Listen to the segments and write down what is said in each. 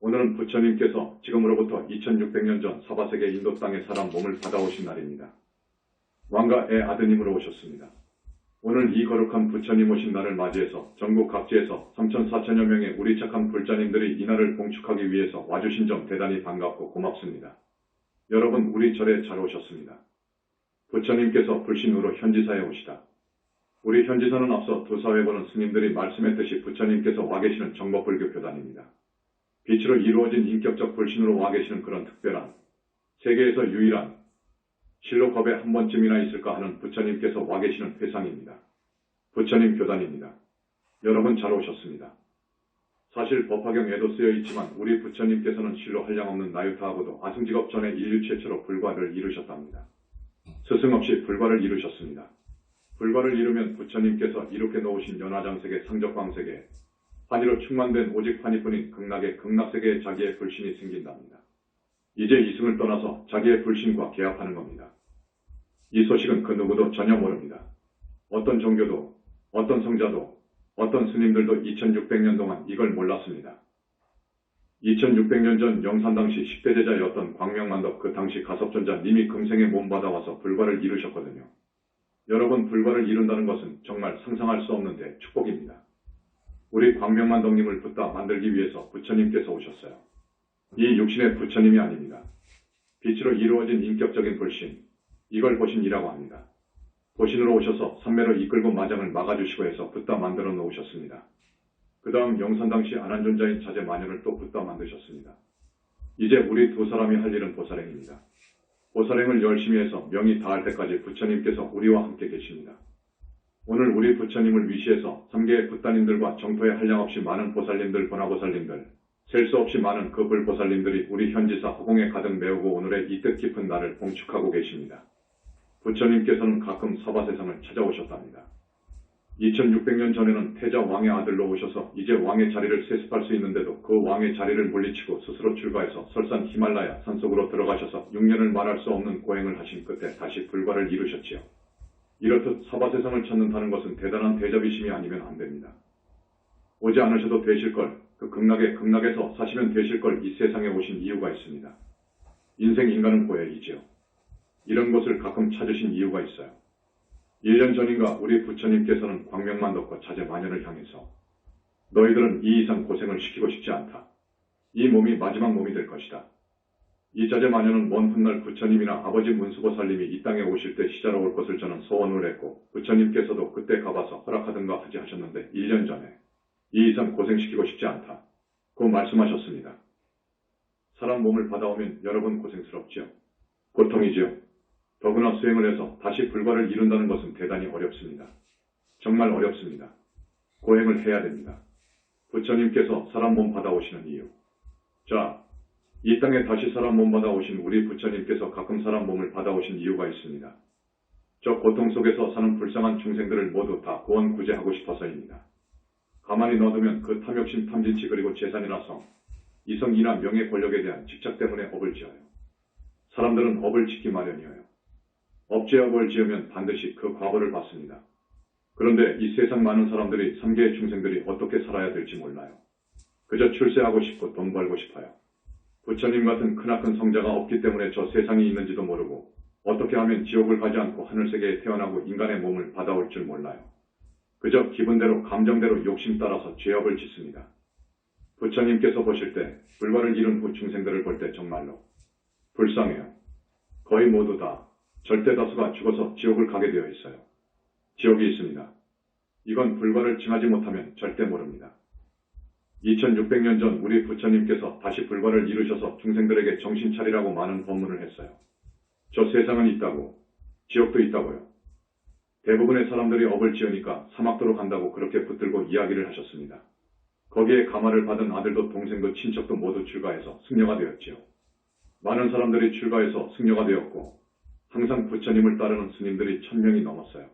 오늘은 부처님께서 지금으로부터 2600년 전 사바세계 인도 땅에 사람 몸을 받아오신 날입니다. 왕가의 아드님으로 오셨습니다. 오늘 이 거룩한 부처님 오신 날을 맞이해서 전국 각지에서 3,4천여 명의 우리 착한 불자님들이 이 날을 봉축하기 위해서 와주신 점 대단히 반갑고 고맙습니다. 여러분, 우리 절에 잘 오셨습니다. 부처님께서 불신으로 현지사에 오시다. 우리 현지사는 앞서 두 사회보는 스님들이 말씀했듯이 부처님께서 와 계시는 정법불교 교단입니다. 빛으로 이루어진 인격적 불신으로 와 계시는 그런 특별한, 세계에서 유일한, 실로 겁에 한 번쯤이나 있을까 하는 부처님께서 와 계시는 회상입니다. 부처님 교단입니다. 여러분 잘 오셨습니다. 사실 법화경에도 쓰여 있지만 우리 부처님께서는 실로 한량없는 나유타하고도 아승직업 전에 인류 최초로 불과를 이루셨답니다. 스승 없이 불과를 이루셨습니다. 불과를 이루면 부처님께서 이렇게 놓으신 연화장세계 상적광세계, 환희로 충만된 오직 환희뿐인 극락의 극락세계에 자기의 불신이 생긴답니다. 이제 이승을 떠나서 자기의 불신과 계합하는 겁니다. 이 소식은 그 누구도 전혀 모릅니다. 어떤 종교도, 어떤 성자도, 어떤 스님들도 2600년 동안 이걸 몰랐습니다. 2600년 전 영산 당시 10대 제자였던 광명만덕 그 당시 가섭존자 님이 금생에 몸 받아와서 불과를 이루셨거든요. 여러분, 불과를 이룬다는 것은 정말 상상할 수 없는 축복입니다. 우리 광명만덕님을 붙다 만들기 위해서 부처님께서 오셨어요. 이 육신의 부처님이 아닙니다. 빛으로 이루어진 인격적인 불신, 이걸 보신이라고 합니다. 보신으로 오셔서 삼매로 이끌고 마장을 막아주시고 해서 붙다 만들어 놓으셨습니다. 그 다음 영산 당시 안한존자인 자제 마녀를 또 붙다 만드셨습니다. 이제 우리 두 사람이 할 일은 보살행입니다. 보살행을 열심히 해서 명이 다할 때까지 부처님께서 우리와 함께 계십니다. 오늘 우리 부처님을 위시해서 3개의 붓다님들과 정토에 한량없이 많은 보살님들, 번화보살님들, 셀 수 없이 많은 그 불보살님들이 우리 현지사 허공에 가득 메우고 오늘의 이 뜻깊은 날을 봉축하고 계십니다. 부처님께서는 가끔 서바세상을 찾아오셨답니다. 2600년 전에는 태자 왕의 아들로 오셔서 이제 왕의 자리를 세습할 수 있는데도 그 왕의 자리를 물리치고 스스로 출가해서 설산 히말라야 산속으로 들어가셔서 6년을 말할 수 없는 고행을 하신 끝에 다시 불과를 이루셨지요. 이렇듯 사바세상을 찾는다는 것은 대단한 대접이심이 아니면 안 됩니다. 오지 않으셔도 되실걸, 그 극락에서 사시면 되실걸 이 세상에 오신 이유가 있습니다. 인생 인간은 고액이지요. 이런 곳을 가끔 찾으신 이유가 있어요. 1년 전인가 우리 부처님께서는 광명만덕과 자제 마녀를 향해서 너희들은 이 이상 고생을 시키고 싶지 않다. 이 몸이 마지막 몸이 될 것이다. 이 자제 마녀는 먼 훗날 부처님이나 아버지 문수보살님이 이 땅에 오실 때 시자로 올 것을 저는 소원을 했고 부처님께서도 그때 가봐서 허락하든가 하지 하셨는데 1년 전에 이 이상 고생시키고 싶지 않다. 고 말씀하셨습니다. 사람 몸을 받아오면 여러분 고생스럽지요. 고통이지요. 더구나 수행을 해서 다시 불과를 이룬다는 것은 대단히 어렵습니다. 정말 어렵습니다. 고행을 해야 됩니다. 부처님께서 사람 몸 받아오시는 이유. 자, 이 땅에 다시 사람 몸 받아오신 우리 부처님께서 가끔 사람 몸을 받아오신 이유가 있습니다. 저 고통 속에서 사는 불쌍한 중생들을 모두 다 구원구제하고 싶어서입니다. 가만히 놔두면 그 탐욕심, 탐진치 그리고 재산이나 성, 이성이나 명예 권력에 대한 집착 때문에 업을 지어요. 사람들은 업을 짓기 마련이에요. 업죄업을 지으면 반드시 그 과보를 받습니다. 그런데 이 세상 많은 사람들이 3개의 중생들이 어떻게 살아야 될지 몰라요. 그저 출세하고 싶고 돈 벌고 싶어요. 부처님 같은 크나큰 성자가 없기 때문에 저 세상이 있는지도 모르고 어떻게 하면 지옥을 가지 않고 하늘세계에 태어나고 인간의 몸을 받아올 줄 몰라요. 그저 기분대로 감정대로 욕심 따라서 죄업을 짓습니다. 부처님께서 보실 때 불과를 이룬 후 중생들을 볼 때 정말로 불쌍해요. 거의 모두 다 절대 다수가 죽어서 지옥을 가게 되어 있어요. 지옥이 있습니다. 이건 불과를 증하지 못하면 절대 모릅니다. 2600년 전 우리 부처님께서 다시 불과를 이루셔서 중생들에게 정신 차리라고 많은 법문을 했어요. 저 세상은 있다고, 지옥도 있다고요. 대부분의 사람들이 업을 지으니까 사막도로 간다고 그렇게 붙들고 이야기를 하셨습니다. 거기에 감화를 받은 아들도 동생도 친척도 모두 출가해서 승려가 되었지요. 많은 사람들이 출가해서 승려가 되었고 항상 부처님을 따르는 스님들이 1000명이 넘었어요.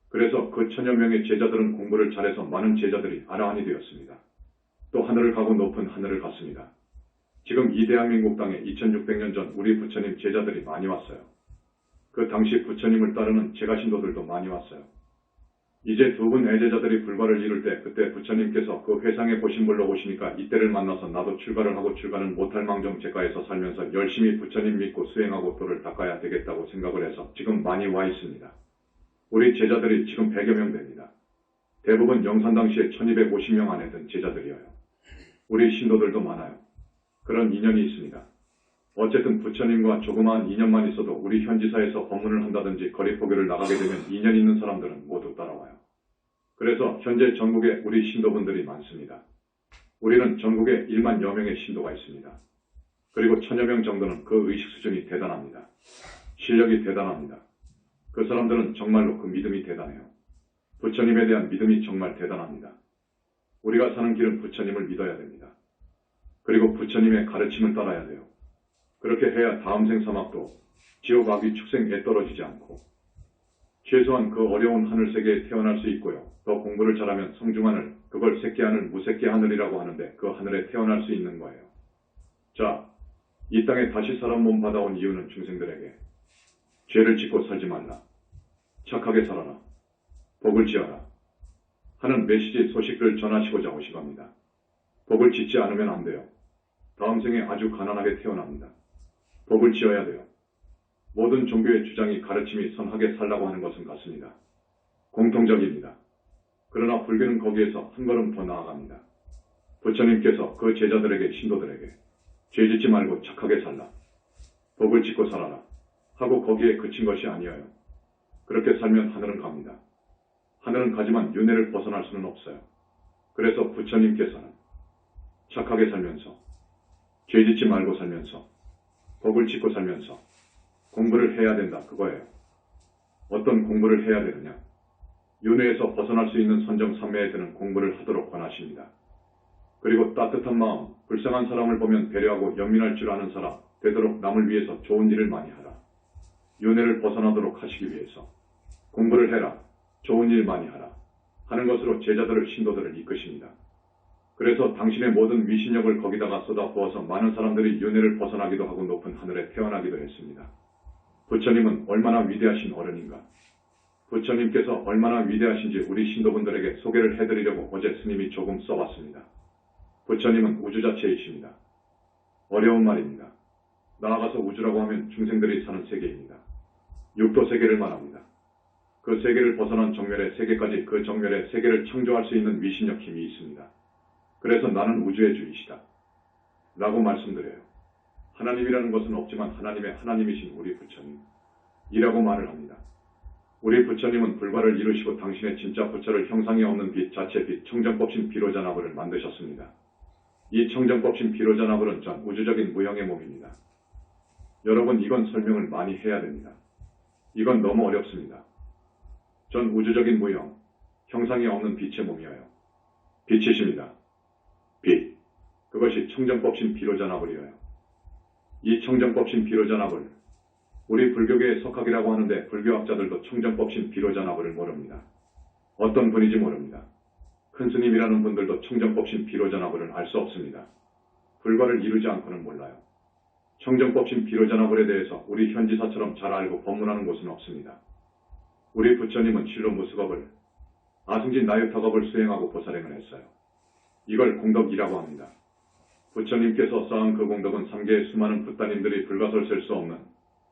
그래서 그 1000여 명의 제자들은 공부를 잘해서 많은 제자들이 아라한이 되었습니다. 또 하늘을 가고 높은 하늘을 갔습니다. 지금 이 대한민국 땅에 2600년 전 우리 부처님 제자들이 많이 왔어요. 그 당시 부처님을 따르는 제가 신도들도 많이 왔어요. 이제 두 분 애제자들이 불과를 이룰 때 그때 부처님께서 그 회상에 보신불로 오시니까 이때를 만나서 나도 출가를 하고 출가는 못할 망정 제가에서 살면서 열심히 부처님 믿고 수행하고 도를 닦아야 되겠다고 생각을 해서 지금 많이 와 있습니다. 우리 제자들이 지금 100여 명 됩니다. 대부분 영산 당시에 1250명 안에 든 제자들이어요. 우리 신도들도 많아요. 그런 인연이 있습니다. 어쨌든 부처님과 조그마한 인연만 있어도 우리 현지사에서 법문을 한다든지 거리포교를 나가게 되면 인연 있는 사람들은 모두 따라와요. 그래서 현재 전국에 우리 신도분들이 많습니다. 우리는 전국에 1만여 명의 신도가 있습니다. 그리고 1000여 명 정도는 그 의식 수준이 대단합니다. 실력이 대단합니다. 그 사람들은 정말로 그 믿음이 대단해요. 부처님에 대한 믿음이 정말 대단합니다. 우리가 사는 길은 부처님을 믿어야 됩니다. 그리고 부처님의 가르침을 따라야 돼요. 그렇게 해야 다음 생 사막도 지옥 악귀 축생에 떨어지지 않고 최소한 그 어려운 하늘세계에 태어날 수 있고요. 더 공부를 잘하면 성중하늘, 그걸 새끼하늘, 무새끼하늘이라고 하는데 그 하늘에 태어날 수 있는 거예요. 자, 이 땅에 다시 사람 몸 받아온 이유는 중생들에게 죄를 짓고 살지 말라, 착하게 살아라, 복을 지어라 하는 메시지 소식을 전하시고자 오신 겁니다. 복을 짓지 않으면 안 돼요. 다음 생에 아주 가난하게 태어납니다. 복을 지어야 돼요. 모든 종교의 주장이 가르침이 선하게 살라고 하는 것은 같습니다. 공통적입니다. 그러나 불교는 거기에서 한 걸음 더 나아갑니다. 부처님께서 그 제자들에게 신도들에게 죄 짓지 말고 착하게 살라, 복을 짓고 살아라 하고 거기에 그친 것이 아니어요. 그렇게 살면 하늘은 갑니다. 하늘은 가지만 윤회를 벗어날 수는 없어요. 그래서 부처님께서는 착하게 살면서 죄 짓지 말고 살면서 복을 짓고 살면서 공부를 해야 된다 그거예요. 어떤 공부를 해야 되느냐? 윤회에서 벗어날 수 있는 선정삼매에 드는 공부를 하도록 권하십니다. 그리고 따뜻한 마음, 불쌍한 사람을 보면 배려하고 연민할 줄 아는 사람, 되도록 남을 위해서 좋은 일을 많이 하라. 윤회를 벗어나도록 하시기 위해서 공부를 해라, 좋은 일 많이 하라 하는 것으로 제자들을 신도들을 이끄십니다. 그래서 당신의 모든 위신력을 거기다가 쏟아부어서 많은 사람들이 윤회를 벗어나기도 하고 높은 하늘에 태어나기도 했습니다. 부처님은 얼마나 위대하신 어른인가. 부처님께서 얼마나 위대하신지 우리 신도분들에게 소개를 해드리려고 어제 스님이 조금 써봤습니다. 부처님은 우주 자체이십니다. 어려운 말입니다. 나아가서 우주라고 하면 중생들이 사는 세계입니다. 육도 세계를 말합니다. 그 세계를 벗어난 정멸의 세계까지 그 정멸의 세계를 창조할 수 있는 위신력 힘이 있습니다. 그래서 나는 우주의 주이시다 라고 말씀드려요. 하나님이라는 것은 없지만 하나님의 하나님이신 우리 부처님 이라고 말을 합니다. 우리 부처님은 불과를 이루시고 당신의 진짜 부처를 형상이 없는 빛, 자체 빛, 청정법신 비로자나불을 만드셨습니다. 이 청정법신 비로자나불은 전 우주적인 무형의 몸입니다. 여러분 이건 설명을 많이 해야 됩니다. 이건 너무 어렵습니다. 전 우주적인 무형, 형상이 없는 빛의 몸이어요. 빛이십니다. 빛. 그것이 청정법신 비로자나불이에요. 이 청정법신 비로자나불, 우리 불교계의 석학이라고 하는데 불교학자들도 청정법신 비로자나불을 모릅니다. 어떤 분인지 모릅니다. 큰 스님이라는 분들도 청정법신 비로자나불을 알 수 없습니다. 불과를 이루지 않고는 몰라요. 청정법신 비로자나불에 대해서 우리 현지사처럼 잘 알고 법문하는 곳은 없습니다. 우리 부처님은 실로 무수겁을, 아승진 나유타겁을 수행하고 보살행을 했어요. 이걸 공덕이라고 합니다. 부처님께서 쌓은 그 공덕은 3개의 수많은 붓다님들이 불가설 셀 수 없는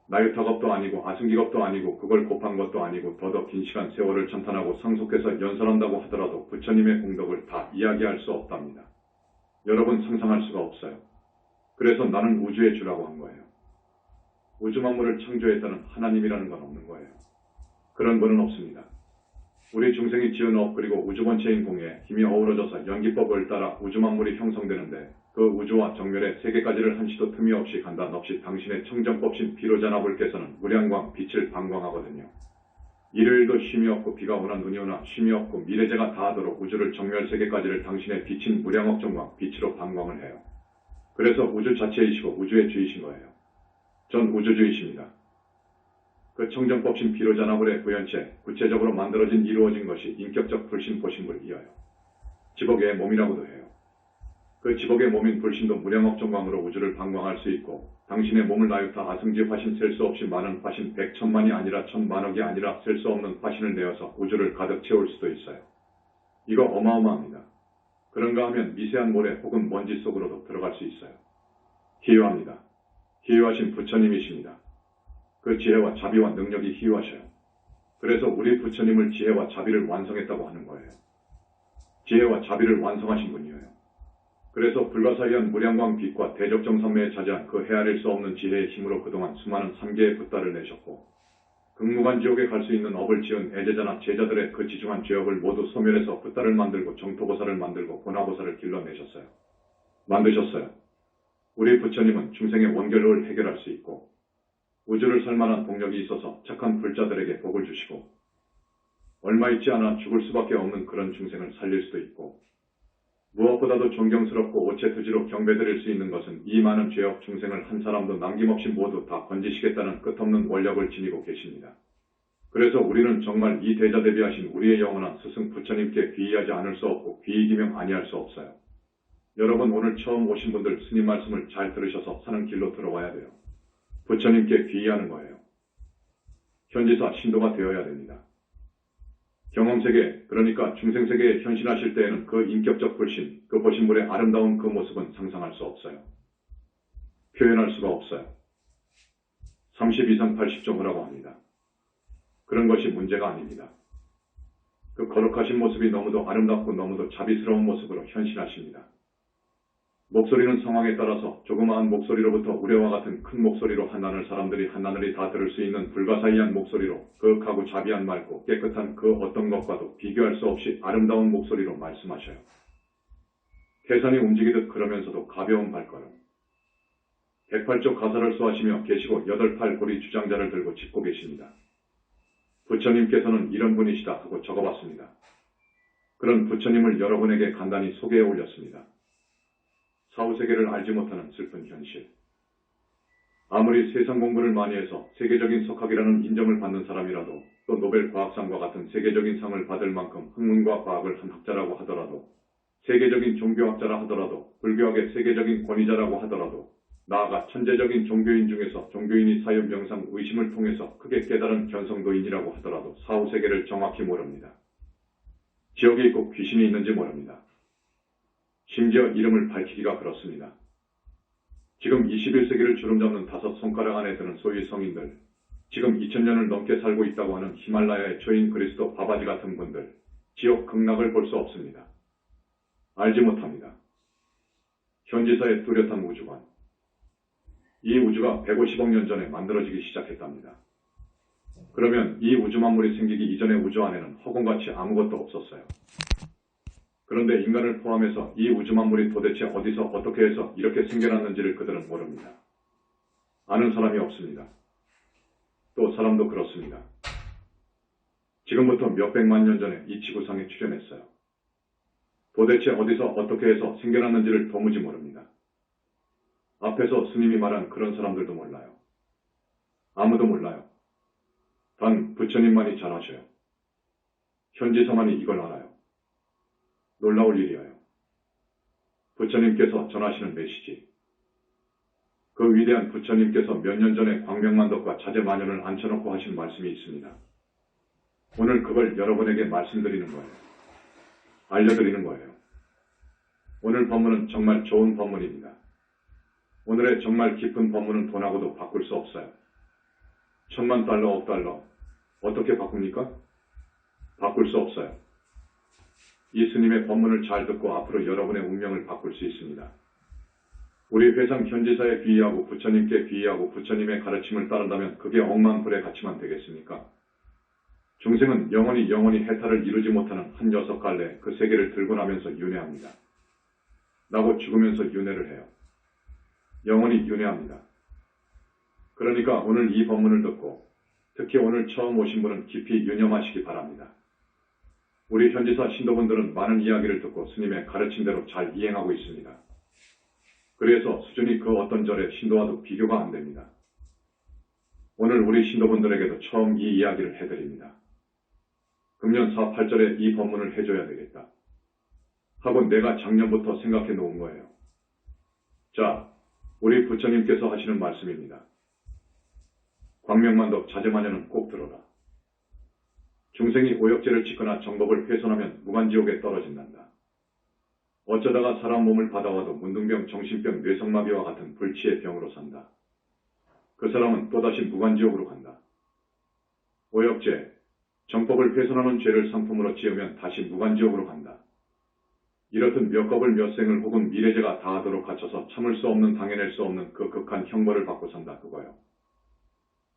나유타겁도 아니고 아승기겁도 아니고 그걸 곱한 것도 아니고 더더 긴 시간 세월을 찬탄하고 상속해서 연설한다고 하더라도 부처님의 공덕을 다 이야기할 수 없답니다. 여러분 상상할 수가 없어요. 그래서 나는 우주의 주라고 한 거예요. 우주 만물을 창조했다는 하나님이라는 건 없는 거예요. 그런 분은 없습니다. 우리 중생이 지은 업 그리고 우주 본체인 공에 힘이 어우러져서 연기법을 따라 우주 만물이 형성되는데 그 우주와 정멸의 세계까지를 한시도 틈이 없이 간단 없이 당신의 청정법신 비로자나불께서는 무량광 빛을 방광하거든요. 일요일도 쉼이 없고 비가 오나 눈이 오나 쉼이 없고 미래제가 다하도록 우주를 정멸 세계까지를 당신의 빛인 무량억정광 빛으로 방광을 해요. 그래서 우주 자체이시고 우주의 주이신 거예요. 전 우주주이십니다. 그 청정법신 비로자나불의 구현체, 구체적으로 만들어진 이루어진 것이 인격적 불신 보신불이어요. 지복의 몸이라고도 해요. 그 지복의 몸인 불신도 무량억 정광으로 우주를 방광할 수 있고 당신의 몸을 나유타 아승지 화신 셀 수 없이 많은 화신 100천만이 아니라 1000만억이 아니라 셀 수 없는 화신을 내어서 우주를 가득 채울 수도 있어요. 이거 어마어마합니다. 그런가 하면 미세한 모래 혹은 먼지 속으로도 들어갈 수 있어요. 희유합니다. 희유하신 부처님이십니다. 그 지혜와 자비와 능력이 희유하셔요. 그래서 우리 부처님을 지혜와 자비를 완성했다고 하는 거예요. 지혜와 자비를 완성하신 분이에요. 그래서 불가사의한 무량광 빛과 대적정선매에 차지한 그 헤아릴 수 없는 지혜의 힘으로 그동안 수많은 3개의 붓달을 내셨고 극무관 지옥에 갈 수 있는 업을 지은 애제자나 제자들의 그 지중한 죄업을 모두 소멸해서 붓달을 만들고 정토보살을 만들고 고나보살을 길러내셨어요. 만드셨어요. 우리 부처님은 중생의 원결을 해결할 수 있고 우주를 살 만한 동력이 있어서 착한 불자들에게 복을 주시고 얼마 있지 않아 죽을 수밖에 없는 그런 중생을 살릴 수도 있고 무엇보다도 존경스럽고 오체투지로 경배드릴 수 있는 것은 이 많은 죄업 중생을 한 사람도 남김없이 모두 다 건지시겠다는 끝없는 원력을 지니고 계십니다. 그래서 우리는 정말 이 대자대비하신 우리의 영원한 스승 부처님께 귀의하지 않을 수 없고 귀의기명 아니할 수 없어요. 여러분 오늘 처음 오신 분들 스님 말씀을 잘 들으셔서 사는 길로 들어와야 돼요. 부처님께 귀의하는 거예요. 현지사 신도가 되어야 됩니다. 경험세계, 그러니까 중생세계에 현신하실 때에는 그 인격적 불신, 그 보신물의 아름다운 그 모습은 상상할 수 없어요. 표현할 수가 없어요. 30 이상 80종이라고 합니다. 그런 것이 문제가 아닙니다. 그 거룩하신 모습이 너무도 아름답고 너무도 자비스러운 모습으로 현신하십니다. 목소리는 상황에 따라서 조그마한 목소리로부터 우레와 같은 큰 목소리로 한나늘 사람들이 한나늘이 다 들을 수 있는 불가사의한 목소리로 거룩하고 자비한 맑고 깨끗한 그 어떤 것과도 비교할 수 없이 아름다운 목소리로 말씀하셔요. 태산이 움직이듯 그러면서도 가벼운 발걸음. 108조 가사를 수하시며 계시고 8팔 고리 주장자를 들고 짚고 계십니다. 부처님께서는 이런 분이시다 하고 적어봤습니다. 그런 부처님을 여러분에게 간단히 소개해 올렸습니다. 사후세계를 알지 못하는 슬픈 현실. 아무리 세상 공부를 많이 해서 세계적인 석학이라는 인정을 받는 사람이라도 또 노벨 과학상과 같은 세계적인 상을 받을 만큼 학문과 과학을 한 학자라고 하더라도 세계적인 종교학자라 하더라도 불교학의 세계적인 권위자라고 하더라도 나아가 천재적인 종교인 중에서 종교인이 사유 명상 의심을 통해서 크게 깨달은 견성도인이라고 하더라도 사후세계를 정확히 모릅니다. 지옥에 있고 귀신이 있는지 모릅니다. 심지어 이름을 밝히기가 그렇습니다. 지금 21세기를 주름잡는 5손가락 안에 드는 소위 성인들, 지금 2000년을 넘게 살고 있다고 하는 히말라야의 초인 그리스도 바바지 같은 분들, 지옥 극락을 볼 수 없습니다. 알지 못합니다. 현지사의 뚜렷한 우주관. 이 우주가 150억 년 전에 만들어지기 시작했답니다. 그러면 이 우주 만물이 생기기 이전의 우주 안에는 허공같이 아무것도 없었어요. 그런데 인간을 포함해서 이 우주 만물이 도대체 어디서 어떻게 해서 이렇게 생겨났는지를 그들은 모릅니다. 아는 사람이 없습니다. 또 사람도 그렇습니다. 지금부터 몇백만 년 전에 이 지구상에 출현했어요. 도대체 어디서 어떻게 해서 생겨났는지를 도무지 모릅니다. 앞에서 스님이 말한 그런 사람들도 몰라요. 아무도 몰라요. 단 부처님만이 잘 아셔요. 현지사만이 이걸 알아요. 놀라울 일이에요. 부처님께서 전하시는 메시지. 그 위대한 부처님께서 몇 년 전에 광명만덕과 자제만연을 앉혀놓고 하신 말씀이 있습니다. 오늘 그걸 여러분에게 말씀드리는 거예요. 알려드리는 거예요. 오늘 법문은 정말 좋은 법문입니다. 오늘의 정말 깊은 법문은 돈하고도 바꿀 수 없어요. 1000만 달러, 억 달러. 어떻게 바꿉니까? 바꿀 수 없어요. 이 스님의 법문을 잘 듣고 앞으로 여러분의 운명을 바꿀 수 있습니다. 우리 회상 현지사에 귀의하고 부처님께 귀의하고 부처님의 가르침을 따른다면 그게 억만불의 가치만 되겠습니까? 중생은 영원히 해탈을 이루지 못하는 한 녀석 갈래 그 세계를 들고 나면서 윤회합니다. 나고 죽으면서 윤회를 해요. 영원히 윤회합니다. 그러니까 오늘 이 법문을 듣고 특히 오늘 처음 오신 분은 깊이 유념하시기 바랍니다. 우리 현지사 신도분들은 많은 이야기를 듣고 스님의 가르침대로 잘 이행하고 있습니다. 그래서 수준이 그 어떤 절의 신도와도 비교가 안 됩니다. 오늘 우리 신도분들에게도 처음 이 이야기를 해드립니다. 금년 4, 8절에 이 법문을 해줘야 되겠다 하고 내가 작년부터 생각해 놓은 거예요. 자, 우리 부처님께서 하시는 말씀입니다. 광명만덕 자제마녀는 꼭 들어라. 중생이 오역죄를 짓거나 정법을 훼손하면 무간지옥에 떨어진단다. 어쩌다가 사람 몸을 받아와도 문둥병, 정신병, 뇌성마비와 같은 불치의 병으로 산다. 그 사람은 또다시 무간지옥으로 간다. 오역죄, 정법을 훼손하는 죄를 상품으로 지으면 다시 무간지옥으로 간다. 이렇듯 몇 겁을 몇 생을 혹은 미래죄가 다하도록 갇혀서 참을 수 없는, 당해낼 수 없는 그 극한 형벌을 받고 산다 그거요.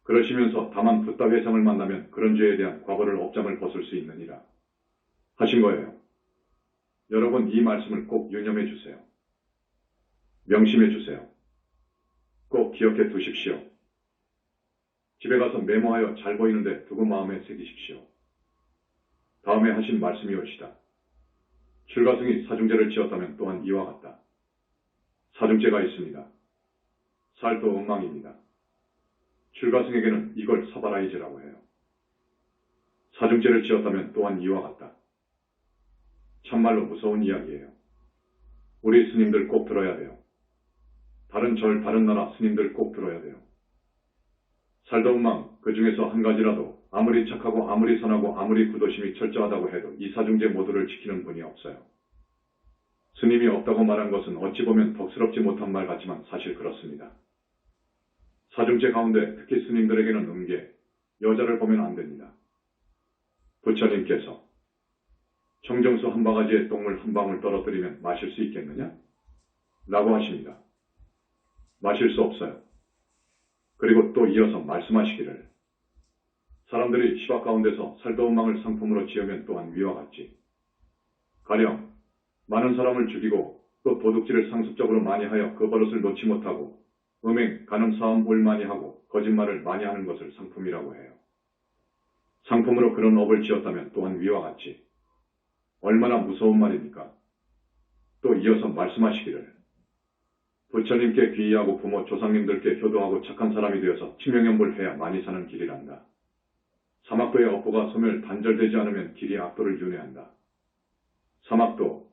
그러시면서 다만 붓다 회상을 만나면 그런 죄에 대한 과거를 업장을 벗을 수 있느니라 하신 거예요. 여러분, 이 말씀을 꼭 유념해 주세요. 명심해 주세요. 꼭 기억해 두십시오. 집에 가서 메모하여 잘 보이는데 두고 마음에 새기십시오. 다음에 하신 말씀이옵시다. 출가승이 사중죄를 지었다면 또한 이와 같다. 사중죄가 있습니다. 살도 엉망입니다. 출가승에게는 이걸 사바라이죄라고 해요. 사중죄를 지었다면 또한 이와 같다. 참말로 무서운 이야기예요. 우리 스님들 꼭 들어야 돼요. 다른 절, 다른 나라 스님들 꼭 들어야 돼요. 살도 엉망, 그 중에서 한 가지라도 아무리 착하고 아무리 선하고 아무리 구도심이 철저하다고 해도 이 사중죄 모두를 지키는 분이 없어요. 스님이 없다고 말한 것은 어찌 보면 덕스럽지 못한 말 같지만 사실 그렇습니다. 사중죄 가운데 특히 스님들에게는 음계, 여자를 보면 안 됩니다. 부처님께서 청정수 한 바가지에 똥물 한 방울 떨어뜨리면 마실 수 있겠느냐? 라고 하십니다. 마실 수 없어요. 그리고 또 이어서 말씀하시기를 사람들이 시박 가운데서 살도음망을 상품으로 지으면 또한 위와 같지. 가령 많은 사람을 죽이고 또 도둑질을 상습적으로 많이 하여 그 버릇을 놓지 못하고 음행, 간음, 사음을 많이 하고 거짓말을 많이 하는 것을 상품이라고 해요. 상품으로 그런 업을 지었다면 또한 위와 같지. 얼마나 무서운 말입니까? 또 이어서 말씀하시기를 부처님께 귀의하고 부모 조상님들께 효도하고 착한 사람이 되어서 치명연불해야 많이 사는 길이란다. 사막도의 업보가 소멸 단절되지 않으면 길이 악도를 윤회한다. 사막도,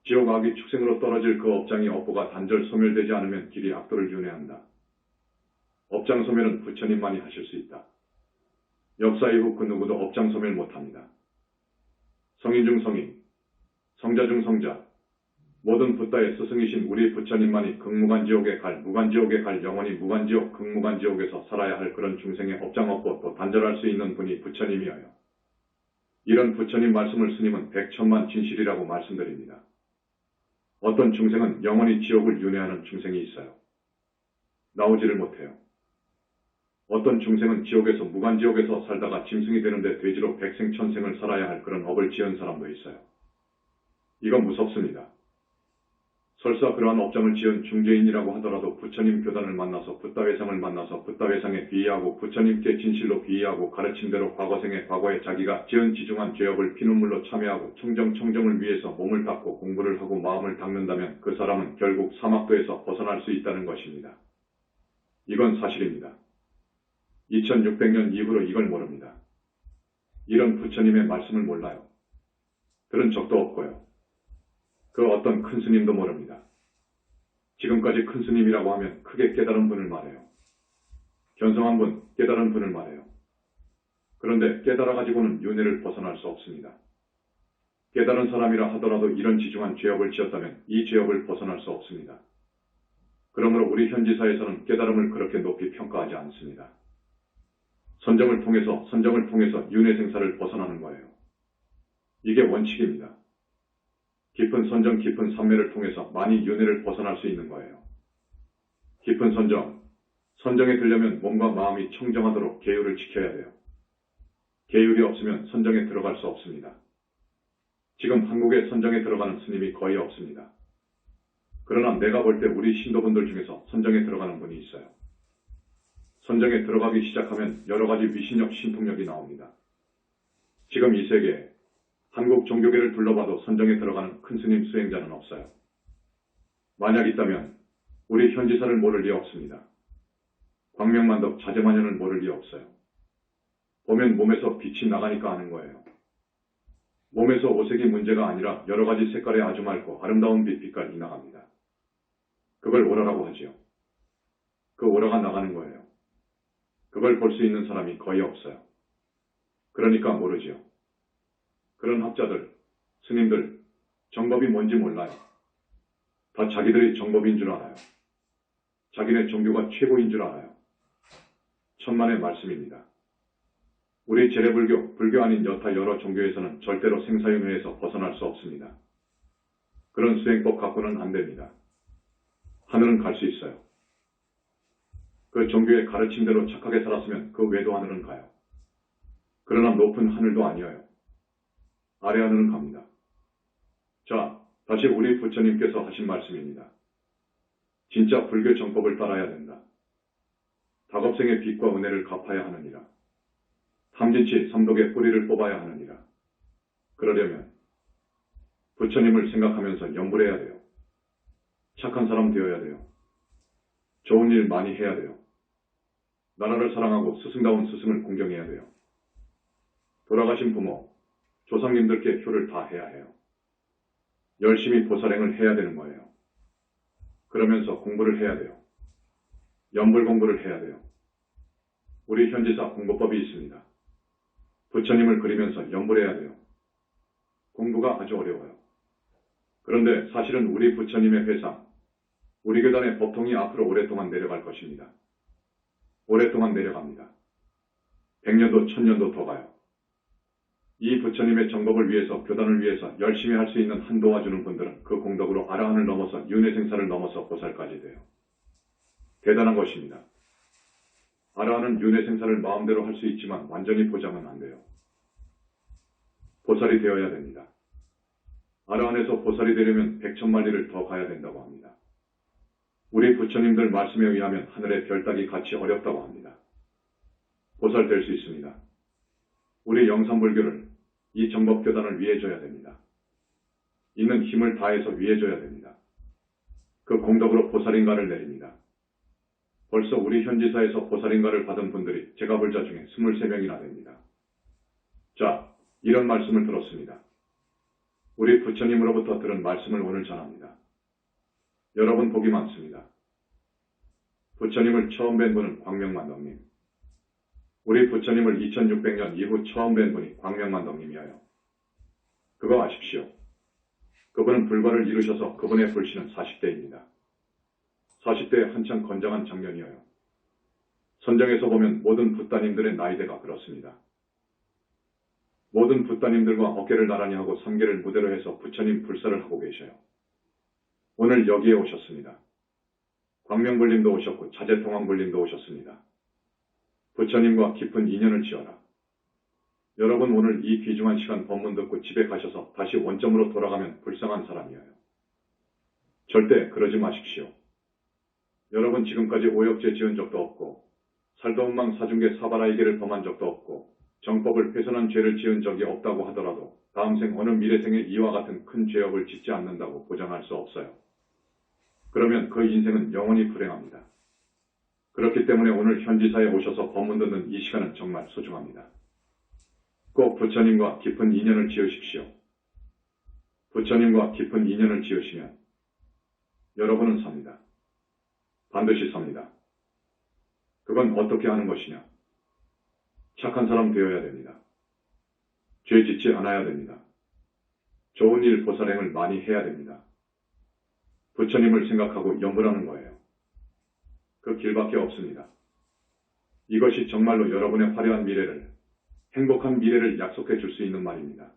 지옥 악이 축생으로 떨어질 그 업장이 업보가 단절 소멸되지 않으면 길이 악도를 윤회한다. 업장 소멸은 부처님만이 하실 수 있다. 역사 이후 그 누구도 업장 소멸 못합니다. 성인 중 성인, 성자 중 성자, 모든 붓다의 스승이신 우리 부처님만이 극무간지옥에 갈, 무간지옥에 갈, 영원히 무간지옥, 극무간지옥에서 살아야 할 그런 중생의 업장 업보 또 단절할 수 있는 분이 부처님이어요. 이런 부처님 말씀을 스님은 백천만 진실이라고 말씀드립니다. 어떤 중생은 영원히 지옥을 윤회하는 중생이 있어요. 나오지를 못해요. 어떤 중생은 지옥에서 무간지옥에서 살다가 짐승이 되는데 돼지로 백생천생을 살아야 할 그런 업을 지은 사람도 있어요. 이건 무섭습니다. 설사 그러한 업장을 지은 중개인이라고 하더라도 부처님 교단을 만나서 붓다회상을 만나서 붓다회상에 귀의하고 부처님께 진실로 귀의하고 가르친 대로 과거생에 과거에 자기가 지은 지중한 죄업을 피눈물로 참여하고 청정을 위해서 몸을 닦고 공부를 하고 마음을 닦는다면 그 사람은 결국 사막도에서 벗어날 수 있다는 것입니다. 이건 사실입니다. 2600년 이후로 이걸 모릅니다. 이런 부처님의 말씀을 몰라요. 들은 적도 없고요. 그 어떤 큰 스님도 모릅니다. 지금까지 큰 스님이라고 하면 크게 깨달은 분을 말해요. 견성한 분, 깨달은 분을 말해요. 그런데 깨달아가지고는 윤회를 벗어날 수 없습니다. 깨달은 사람이라 하더라도 이런 지중한 죄업을 지었다면 이 죄업을 벗어날 수 없습니다. 그러므로 우리 현지사에서는 깨달음을 그렇게 높이 평가하지 않습니다. 선정을 통해서 윤회 생사를 벗어나는 거예요. 이게 원칙입니다. 깊은 선정, 깊은 삼매를 통해서 많이 윤회를 벗어날 수 있는 거예요. 깊은 선정에 들려면 몸과 마음이 청정하도록 계율을 지켜야 돼요. 계율이 없으면 선정에 들어갈 수 없습니다. 지금 한국에 선정에 들어가는 스님이 거의 없습니다. 그러나 내가 볼 때 우리 신도분들 중에서 선정에 들어가는 분이 있어요. 선정에 들어가기 시작하면 여러 가지 위신력, 신통력이 나옵니다. 지금 이 세계에 한국 종교계를 둘러봐도 선정에 들어가는 큰 스님 수행자는 없어요. 만약 있다면 우리 현지사를 모를 리 없습니다. 광명만덕 자제마녀를 모를 리 없어요. 보면 몸에서 빛이 나가니까 아는 거예요. 몸에서 오색이 문제가 아니라 여러 가지 색깔의 아주 맑고 아름다운 빛깔이 나갑니다. 그걸 오라라고 하지요. 그 오라가 나가는 거예요. 그걸 볼 수 있는 사람이 거의 없어요. 그러니까 모르지요. 그런 학자들, 스님들, 정법이 뭔지 몰라요. 다 자기들이 정법인 줄 알아요. 자기네 종교가 최고인 줄 알아요. 천만의 말씀입니다. 우리 재래불교, 불교 아닌 여타 여러 종교에서는 절대로 생사윤회에서 벗어날 수 없습니다. 그런 수행법 갖고는 안 됩니다. 하늘은 갈 수 있어요. 그 종교의 가르침대로 착하게 살았으면 그 외도 하늘은 가요. 그러나 높은 하늘도 아니어요. 아래 하늘은 갑니다. 자, 다시 우리 부처님께서 하신 말씀입니다. 진짜 불교 정법을 따라야 된다. 다겁생의 빚과 은혜를 갚아야 하느니라. 탐진치 삼독의 뿌리를 뽑아야 하느니라. 그러려면 부처님을 생각하면서 염불해야 돼요. 착한 사람 되어야 돼요. 좋은 일 많이 해야 돼요. 나라를 사랑하고 스승다운 스승을 공경해야 돼요. 돌아가신 부모, 조상님들께 효를 다 해야 해요. 열심히 보살행을 해야 되는 거예요. 그러면서 공부를 해야 돼요. 염불 공부를 해야 돼요. 우리 현지사 공부법이 있습니다. 부처님을 그리면서 염불해야 돼요. 공부가 아주 어려워요. 그런데 사실은 우리 부처님의 회상, 우리 교단의 법통이 앞으로 오랫동안 내려갈 것입니다. 오랫동안 내려갑니다. 100년도 1000년도 더 가요. 이 부처님의 정법을 위해서, 교단을 위해서 열심히 할 수 있는 한 도와주는 분들은 그 공덕으로 아라한을 넘어서 윤회생사를 넘어서 보살까지 돼요. 대단한 것입니다. 아라한은 윤회생사를 마음대로 할 수 있지만 완전히 보장은 안 돼요. 보살이 되어야 됩니다. 아라한에서 보살이 되려면 100,000만리를 더 가야 된다고 합니다. 우리 부처님들 말씀에 의하면 하늘의 별 따기 같이 어렵다고 합니다. 보살 될 수 있습니다. 우리 영산불교를, 이 정법교단을 위해줘야 됩니다. 있는 힘을 다해서 위해줘야 됩니다. 그 공덕으로 보살인가를 내립니다. 벌써 우리 현지사에서 보살인가를 받은 분들이 제가 볼 자 중에 23명이나 됩니다. 자, 이런 말씀을 들었습니다. 우리 부처님으로부터 들은 말씀을 오늘 전합니다. 여러분 복이 많습니다. 부처님을 처음 뵌 분은 광명만덕님. 우리 부처님을 2600년 이후 처음 뵌 분이 광명만덕님이에요. 그거 아십시오. 그분은 불과를 이루셔서 그분의 불씨는 40대입니다. 40대에 한창 건장한 장년이에요. 선정에서 보면 모든 붓다님들의 나이대가 그렇습니다. 모든 붓다님들과 어깨를 나란히 하고 3개를 무대로 해서 부처님 불사를 하고 계셔요. 오늘 여기에 오셨습니다. 광명불림도 오셨고 자제통왕불림도 오셨습니다. 부처님과 깊은 인연을 지어라. 여러분 오늘 이 귀중한 시간 법문 듣고 집에 가셔서 다시 원점으로 돌아가면 불쌍한 사람이에요. 절대 그러지 마십시오. 여러분 지금까지 오역죄 지은 적도 없고 살도음망 사중계 사바라이계를 범한 적도 없고 정법을 훼손한 죄를 지은 적이 없다고 하더라도 다음 생 어느 미래생에 이와 같은 큰 죄업을 짓지 않는다고 보장할 수 없어요. 그러면 그 인생은 영원히 불행합니다. 그렇기 때문에 오늘 현지사에 오셔서 법문 듣는 이 시간은 정말 소중합니다. 꼭 부처님과 깊은 인연을 지으십시오. 부처님과 깊은 인연을 지으시면 여러분은 삽니다. 반드시 삽니다. 그건 어떻게 하는 것이냐? 착한 사람 되어야 됩니다. 죄 짓지 않아야 됩니다. 좋은 일 보살행을 많이 해야 됩니다. 부처님을 생각하고 염불하는 거예요. 그 길밖에 없습니다. 이것이 정말로 여러분의 화려한 미래를, 행복한 미래를 약속해 줄 수 있는 말입니다.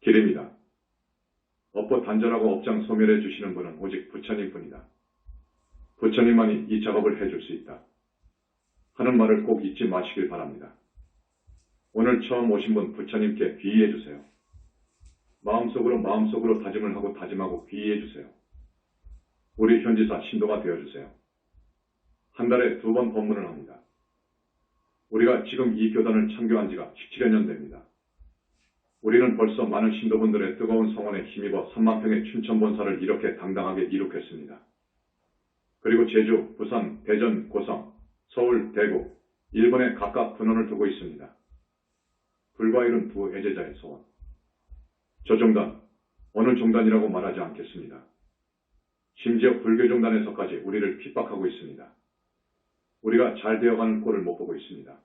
길입니다. 업보 단절하고 업장 소멸해 주시는 분은 오직 부처님뿐이다. 부처님만이 이 작업을 해줄 수 있다. 하는 말을 꼭 잊지 마시길 바랍니다. 오늘 처음 오신 분 부처님께 귀의해 주세요. 마음속으로 다짐을 하고 다짐하고 귀의해 주세요. 우리 현지사 신도가 되어주세요. 한 달에 2번 법문을 합니다. 우리가 지금 이 교단을 창교한 지가 17여 년 됩니다. 우리는 벌써 많은 신도분들의 뜨거운 성원에 힘입어 3만 평의 춘천본사를 이렇게 당당하게 이룩했습니다. 그리고 제주, 부산, 대전, 고성, 서울, 대구, 일본에 각각 분원을 두고 있습니다. 불과 이룬 두 애제자의 소원. 저 종단, 어느 종단이라고 말하지 않겠습니다. 심지어 불교종단에서까지 우리를 핍박하고 있습니다. 우리가 잘 되어가는 꼴을 못 보고 있습니다.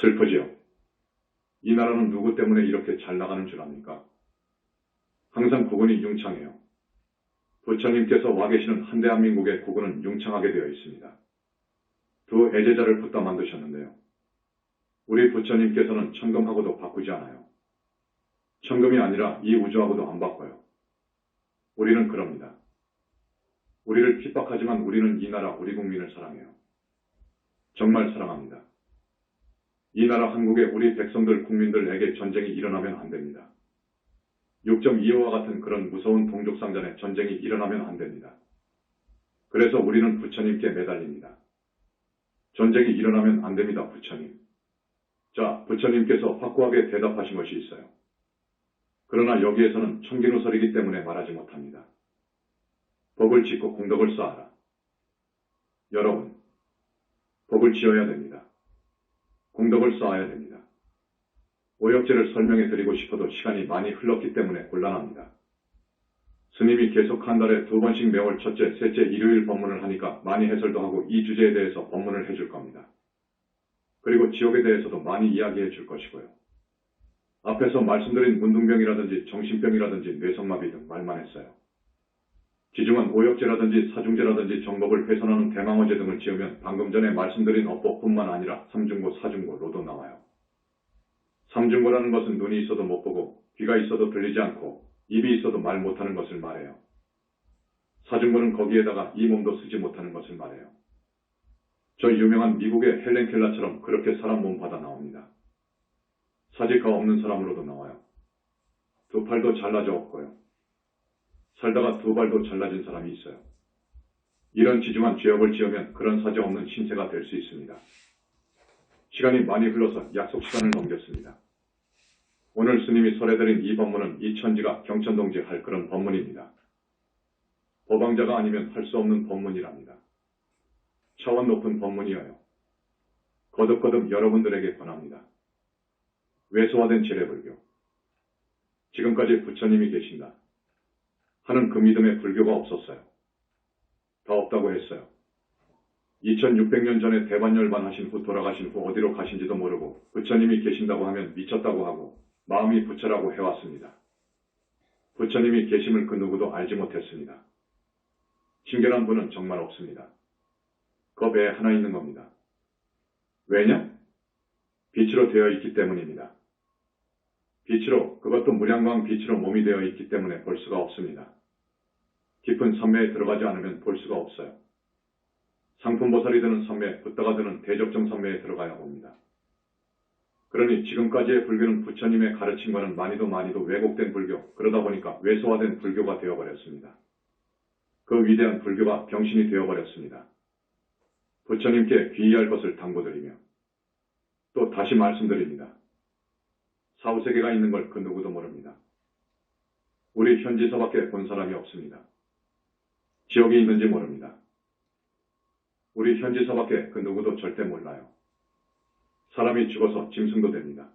슬프지요. 이 나라는 누구 때문에 이렇게 잘 나가는 줄 압니까? 항상 국군이 융창해요. 부처님께서 와 계시는 한대한민국의 국군은 융창하게 되어 있습니다. 두 애제자를 붙다 만드셨는데요. 우리 부처님께서는 천금하고도 바꾸지 않아요. 천금이 아니라 이 우주하고도 안 바꿔요. 우리는 그럽니다. 우리를 핍박하지만 우리는 이 나라 우리 국민을 사랑해요. 정말 사랑합니다. 이 나라 한국의 우리 백성들 국민들에게 전쟁이 일어나면 안 됩니다. 6.25와 같은 그런 무서운 동족상전에 전쟁이 일어나면 안 됩니다. 그래서 우리는 부처님께 매달립니다. 전쟁이 일어나면 안 됩니다, 부처님. 자, 부처님께서 확고하게 대답하신 것이 있어요. 그러나 여기에서는 청기누설이기 때문에 말하지 못합니다. 법을 짓고 공덕을 쌓아라. 여러분, 법을 지어야 됩니다. 공덕을 쌓아야 됩니다. 오역제를 설명해 드리고 싶어도 시간이 많이 흘렀기 때문에 곤란합니다. 스님이 계속 한 달에 2번씩 매월 첫째, 셋째, 일요일 법문을 하니까 많이 해설도 하고 이 주제에 대해서 법문을 해줄 겁니다. 그리고 지옥에 대해서도 많이 이야기해 줄 것이고요. 앞에서 말씀드린 문둥병이라든지 정신병이라든지 뇌성마비 등 말만 했어요. 지중한 오역제라든지 사중제라든지 정법을 훼손하는 대망어제 등을 지으면 방금 전에 말씀드린 어법뿐만 아니라 삼중고, 사중고로도 나와요. 삼중고라는 것은 눈이 있어도 못 보고 귀가 있어도 들리지 않고 입이 있어도 말 못하는 것을 말해요. 사중고는 거기에다가 이 몸도 쓰지 못하는 것을 말해요. 저 유명한 미국의 헬렌 켈러처럼 그렇게 사람 몸 받아 나옵니다. 사지가 없는 사람으로도 나와요. 두 팔도 잘라져 없고요. 살다가 두 발도 잘라진 사람이 있어요. 이런 지중한 죄업을 지으면 그런 사지 없는 신세가 될 수 있습니다. 시간이 많이 흘러서 약속 시간을 넘겼습니다. 오늘 스님이 설해드린 이 법문은 이천지가 경천동지 할 그런 법문입니다. 법왕자가 아니면 할 수 없는 법문이랍니다. 차원 높은 법문이어요. 거듭거듭 여러분들에게 권합니다. 외소화된 재래불교. 지금까지 부처님이 계신다 하는 그 믿음의 불교가 없었어요. 다 없다고 했어요. 2600년 전에 대반열반 하신 후 돌아가신 후 어디로 가신지도 모르고 부처님이 계신다고 하면 미쳤다고 하고 마음이 부처라고 해왔습니다. 부처님이 계심을 그 누구도 알지 못했습니다. 친결한 분은 정말 없습니다. 그 배에 하나 있는 겁니다. 왜냐? 빛으로 되어 있기 때문입니다. 빛으로, 그것도 무량광 빛으로 몸이 되어 있기 때문에 볼 수가 없습니다. 깊은 선매에 들어가지 않으면 볼 수가 없어요. 상품보살이 드는 선매, 붓다가 드는 대적정 선매에 들어가야 봅니다. 그러니 지금까지의 불교는 부처님의 가르침과는 많이도 왜곡된 불교, 그러다 보니까 외소화된 불교가 되어버렸습니다. 그 위대한 불교가 병신이 되어버렸습니다. 부처님께 귀의할 것을 당부드리며 또 다시 말씀드립니다. 사후세계가 있는 걸 그 누구도 모릅니다. 우리 현지서밖에 본 사람이 없습니다. 지옥이 있는지 모릅니다. 우리 현지서밖에 그 누구도 절대 몰라요. 사람이 죽어서 짐승도 됩니다.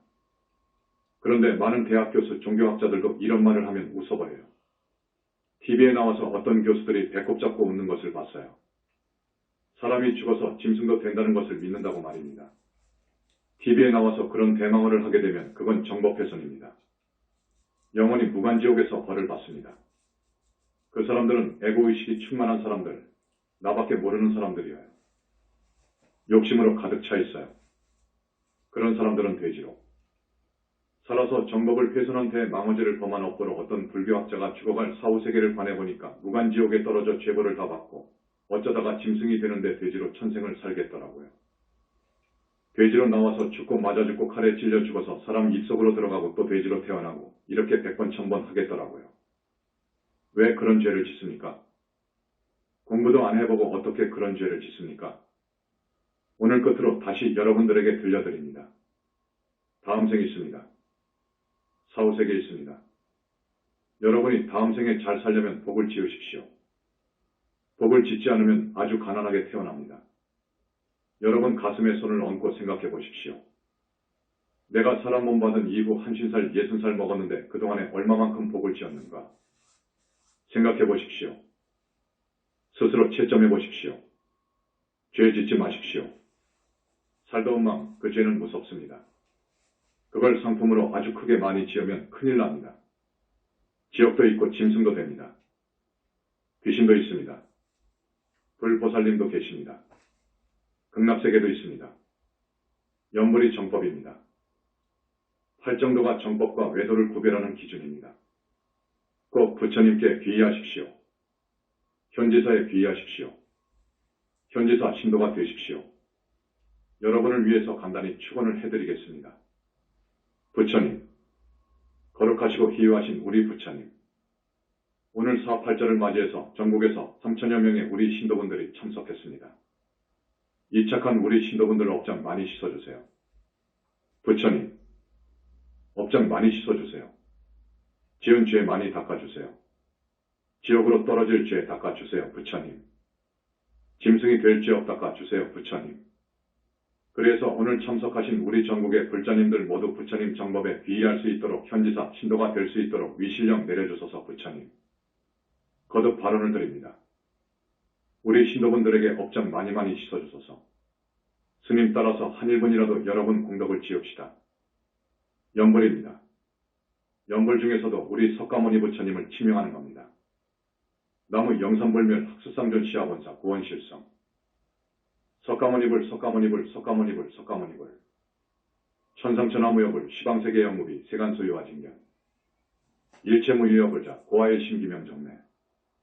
그런데 많은 대학 교수, 종교학자들도 이런 말을 하면 웃어버려요. TV에 나와서 어떤 교수들이 배꼽 잡고 웃는 것을 봤어요. 사람이 죽어서 짐승도 된다는 것을 믿는다고 말입니다. TV에 나와서 그런 대망언을 하게 되면 그건 정법훼손입니다. 영원히 무간지옥에서 벌을 받습니다. 그 사람들은 에고의식이 충만한 사람들, 나밖에 모르는 사람들이에요. 욕심으로 가득 차 있어요. 그런 사람들은 돼지로. 살아서 정법을 훼손한 대망어죄를 범한 업보로 어떤 불교학자가 죽어갈 사후세계를 관해보니까 무간지옥에 떨어져 죄벌을 다 받고 어쩌다가 짐승이 되는데 돼지로 천생을 살겠더라고요. 돼지로 나와서 죽고 맞아 죽고 칼에 찔려 죽어서 사람 입속으로 들어가고 또 돼지로 태어나고 이렇게 100번 1000번 하겠더라고요. 왜 그런 죄를 짓습니까? 공부도 안 해보고 어떻게 그런 죄를 짓습니까? 오늘 끝으로 다시 여러분들에게 들려드립니다. 다음 생이 있습니다. 사후세계 있습니다. 여러분이 다음 생에 잘 살려면 복을 지으십시오. 복을 짓지 않으면 아주 가난하게 태어납니다. 여러분 가슴에 손을 얹고 생각해 보십시오. 내가 사람 몸 받은 이후 50살, 60살 먹었는데 그동안에 얼마만큼 복을 지었는가? 생각해 보십시오. 스스로 채점해 보십시오. 죄 짓지 마십시오. 살다 온망 그 죄는 무섭습니다. 그걸 상품으로 아주 크게 많이 지으면 큰일 납니다. 지옥도 있고 짐승도 됩니다. 귀신도 있습니다. 불보살님도 계십니다. 극납세계도 있습니다. 연불이 정법입니다. 팔정도가 정법과 외도를 구별하는 기준입니다. 꼭 부처님께 귀의하십시오. 현지사에 귀의하십시오. 현지사 신도가 되십시오. 여러분을 위해서 간단히 축원을 해드리겠습니다. 부처님, 거룩하시고 희유하신 우리 부처님, 오늘 사팔절을 맞이해서 전국에서 3천여 명의 우리 신도분들이 참석했습니다. 이 착한 우리 신도분들 업장 많이 씻어주세요. 부처님, 업장 많이 씻어주세요. 지은 죄 많이 닦아주세요. 지옥으로 떨어질 죄 닦아주세요, 부처님. 짐승이 될 죄업 닦아주세요, 부처님. 그래서 오늘 참석하신 우리 전국의 불자님들 모두 부처님 정법에 귀의할 수 있도록 현지사, 신도가 될 수 있도록 위실령 내려주소서 부처님. 거듭 발언을 드립니다. 우리 신도분들에게 업장 많이 씻어주소서. 스님 따라서 한 1분이라도 여러분 공덕을 지읍시다. 연불입니다. 연불 중에서도 우리 석가모니 부처님을 치명하는 겁니다. 나무 영산불멸 학수상전 시아본사 구원실성. 석가모니불 천상천하무여불 시방세계 영무비 세간소유와 징견 일체무유여불자 고아의 심기명정매